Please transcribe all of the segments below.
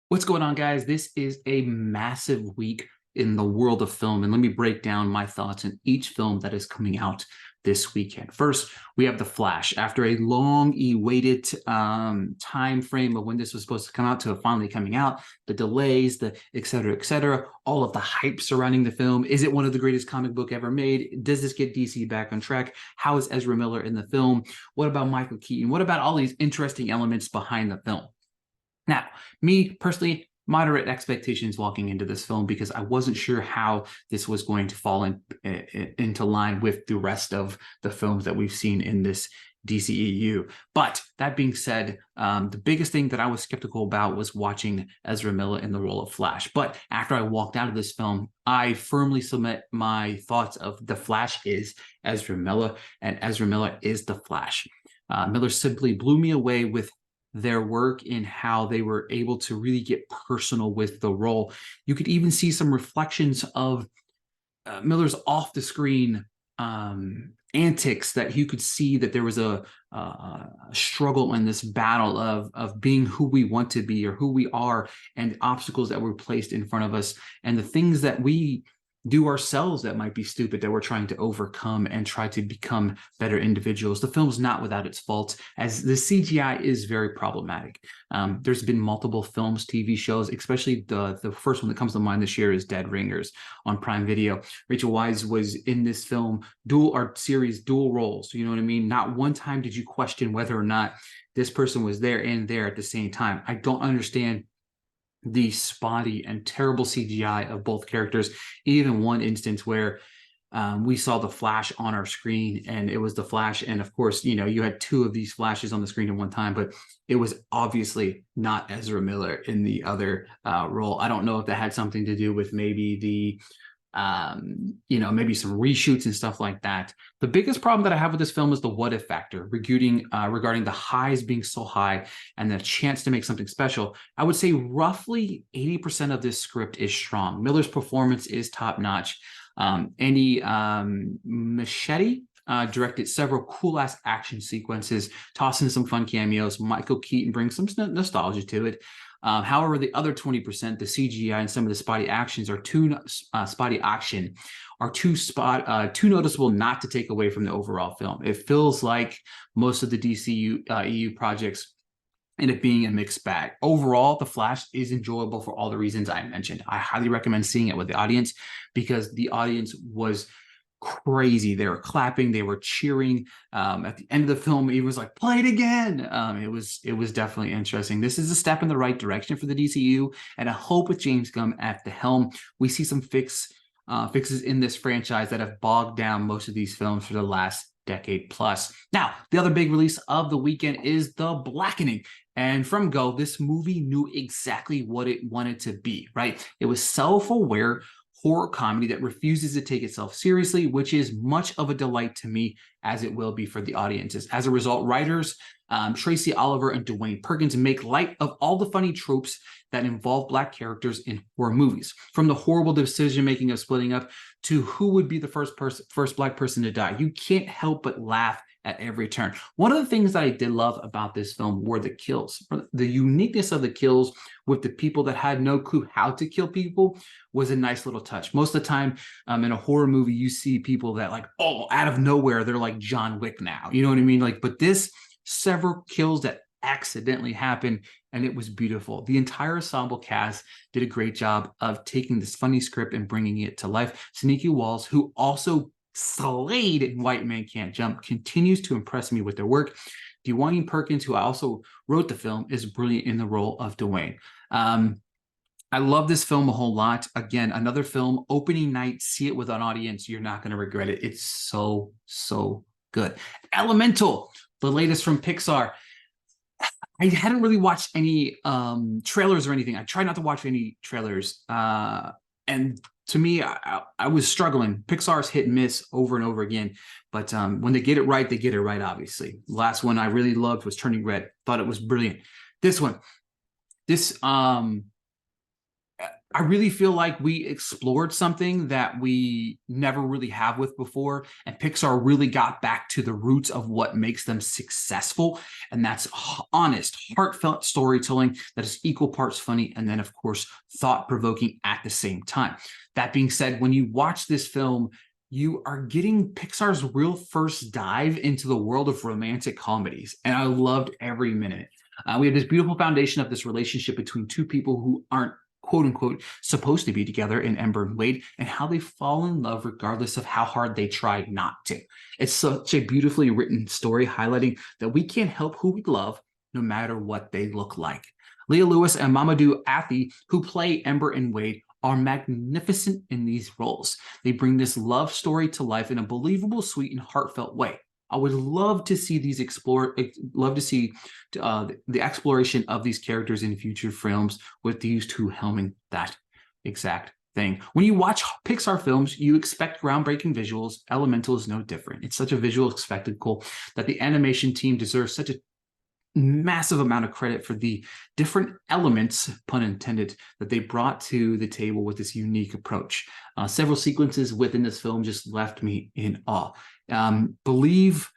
What's going on, guys? This is a massive week in the world of film, and let me break down my thoughts on each film that is coming out this weekend. First, we have The Flash. After a long-awaited time frame of when this was supposed to come out to it finally coming out, the delays, the et cetera, all of the hype surrounding the film. Is it one of the greatest comic book ever made? Does this get DC back on track? How is Ezra Miller in the film? What about Michael Keaton? What about all these interesting elements behind the film? Now, me personally, moderate expectations walking into this film because I wasn't sure how this was going to fall into line with the rest of the films that we've seen in this DCEU. But that being said, the biggest thing that I was skeptical about was watching Ezra Miller in the role of Flash. But after I walked out of this film, I firmly submit my thoughts of The Flash is Ezra Miller, and Ezra Miller is The Flash. Miller simply blew me away with their work in how they were able to really get personal with the role. You could even see some reflections of Miller's off the screen antics, that you could see that there was a struggle in this battle of being who we want to be or who we are, and obstacles that were placed in front of us, and the things that we do ourselves that might be stupid that we're trying to overcome and try to become better individuals. The film's not without its faults, as the CGI is very problematic. There's been multiple films, TV shows, especially the first one that comes to mind this year is Dead Ringers on Prime Video. Rachel Weisz was in this film, dual roles. You know what I mean? Not one time did you question whether or not this person was there and there at the same time. I don't understand the spotty and terrible CGI of both characters. Even one instance where we saw the Flash on our screen, and it was the Flash, and of course, you know, you had two of these Flashes on the screen at one time, but it was obviously not Ezra Miller in the other role. I don't know if that had something to do with maybe the maybe some reshoots and stuff like that. The biggest problem that I have with this film is the what if factor regarding the highs being so high and the chance to make something special. I would say roughly 80% of this script is strong. Miller's performance is top notch. Andy Machete directed several cool ass action sequences, tossing some fun cameos. Michael Keaton brings some nostalgia to it. However, the other 20%, the CGI and some of the spotty actions are too too noticeable not to take away from the overall film. It feels like most of the DCU EU projects end up being a mixed bag. Overall, The Flash is enjoyable for all the reasons I mentioned. I highly recommend seeing it with the audience because the audience was crazy. They were clapping, they were cheering. At the end of the film, he was like, "Play it again." It was definitely interesting. This is a step in the right direction for the DCU, and I hope with James Gunn at the helm, we see some fixes in this franchise that have bogged down most of these films for the last decade plus. Now, the other big release of the weekend is The Blackening. And from go, this movie knew exactly what it wanted to be, right? It was self-aware horror comedy that refuses to take itself seriously, which is much of a delight to me, as it will be for the audiences. As a result, writers Tracy Oliver and Dwayne Perkins make light of all the funny tropes that involve Black characters in horror movies, from the horrible decision-making of splitting up to who would be the first Black person to die. You can't help but laugh at every turn. One of the things that I did love about this film were the kills. The uniqueness of the kills with the people that had no clue how to kill people was a nice little touch. Most of the time in a horror movie, you see people that like, oh, out of nowhere, they're like John Wick now. You know what I mean? Like, but this, several kills that accidentally happened, and it was beautiful. The entire ensemble cast did a great job of taking this funny script and bringing it to life. Sneaky Walls, who also slayed in White Man Can't Jump, continues to impress me with their work. Dwayne Perkins, who also wrote the film, is brilliant in the role of Dwayne. I love this film a whole lot. Again, another film, opening night, see it with an audience. You're not going to regret it. It's so, so good. Elemental, the latest from Pixar. I hadn't really watched any trailers or anything. I tried not to watch any trailers. And to me, I was struggling. Pixar's hit and miss over and over again. But when they get it right, they get it right, obviously. The last one I really loved was Turning Red. Thought it was brilliant. This one, I really feel like we explored something that we never really have with before, and Pixar really got back to the roots of what makes them successful, and that's honest, heartfelt storytelling that is equal parts funny and then, of course, thought-provoking at the same time. That being said, when you watch this film, you are getting Pixar's real first dive into the world of romantic comedies, and I loved every minute. We have this beautiful foundation of this relationship between two people who aren't quote unquote supposed to be together in Ember and Wade, and how they fall in love regardless of how hard they try not to. It's such a beautifully written story highlighting that we can't help who we love no matter what they look like. Leah Lewis and Mamadou Athie, who play Ember and Wade, are magnificent in these roles. They bring this love story to life in a believable, sweet, and heartfelt way. I would love to see these the exploration of these characters in future films with these two helming that exact thing. When you watch Pixar films, you expect groundbreaking visuals. Elemental is no different. It's such a visual spectacle that the animation team deserves such a massive amount of credit for the different elements, pun intended, that they brought to the table with this unique approach. Several sequences within this film just left me in awe. Believe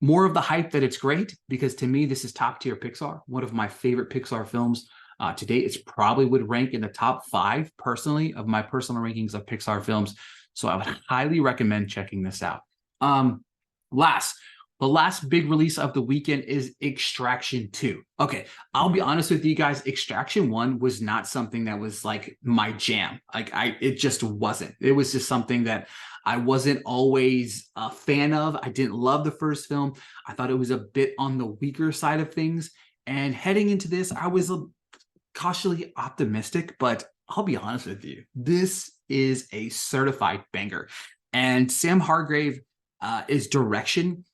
more of the hype that it's great, because to me, this is top tier Pixar, one of my favorite Pixar films to date. It's probably would rank in the top 5 personally of my personal rankings of Pixar films. So I would highly recommend checking this out. The last big release of the weekend is Extraction 2. Okay, I'll be honest with you guys, Extraction 1 was not something that was like my jam. It just wasn't. It was just something that I wasn't always a fan of. I didn't love the first film. I thought it was a bit on the weaker side of things. And heading into this, I was cautiously optimistic, but I'll be honest with you, this is a certified banger. And Sam Hargrave is direction.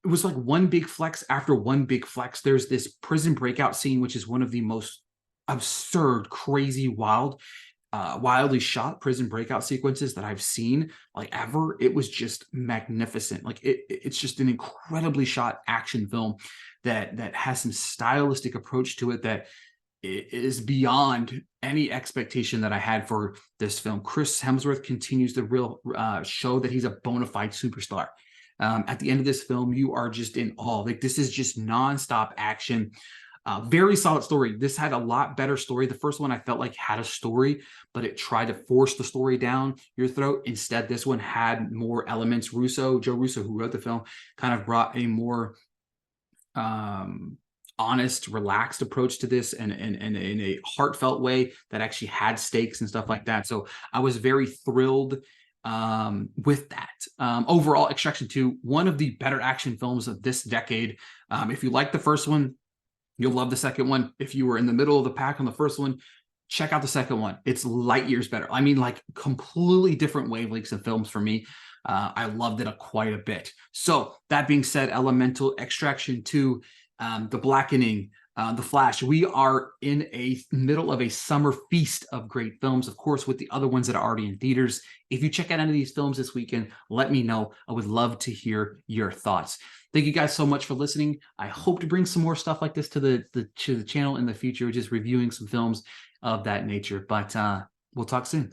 It was like one big flex after one big flex. There's this prison breakout scene, which is one of the most absurd, crazy, wildly shot prison breakout sequences that I've seen like ever. It was just magnificent. Like it's just an incredibly shot action film that has some stylistic approach to it that is beyond any expectation that I had for this film. Chris Hemsworth continues to real show that he's a bona fide superstar. At the end of this film, you are just in awe. Like, this is just nonstop action. Very solid story. This had a lot better story. The first one I felt like had a story, but it tried to force the story down your throat. Instead, this one had more elements. Joe Russo, who wrote the film, kind of brought a more honest, relaxed approach to this, and in a heartfelt way that actually had stakes and stuff like that. So I was very thrilled with that. Overall, Extraction 2, one of the better action films of this decade. If you like the first one, you'll love the second one. If you were in the middle of the pack on the first one, check out the second one. It's light years better. I mean, like, completely different wavelengths of films for me. I loved it quite a bit. So that being said, Elemental, Extraction 2, The Blackening, The Flash. We are in a middle of a summer feast of great films, of course, with the other ones that are already in theaters. If you check out any of these films this weekend, let me know. I would love to hear your thoughts. Thank you guys so much for listening. I hope to bring some more stuff like this to the channel in the future, just reviewing some films of that nature. But we'll talk soon.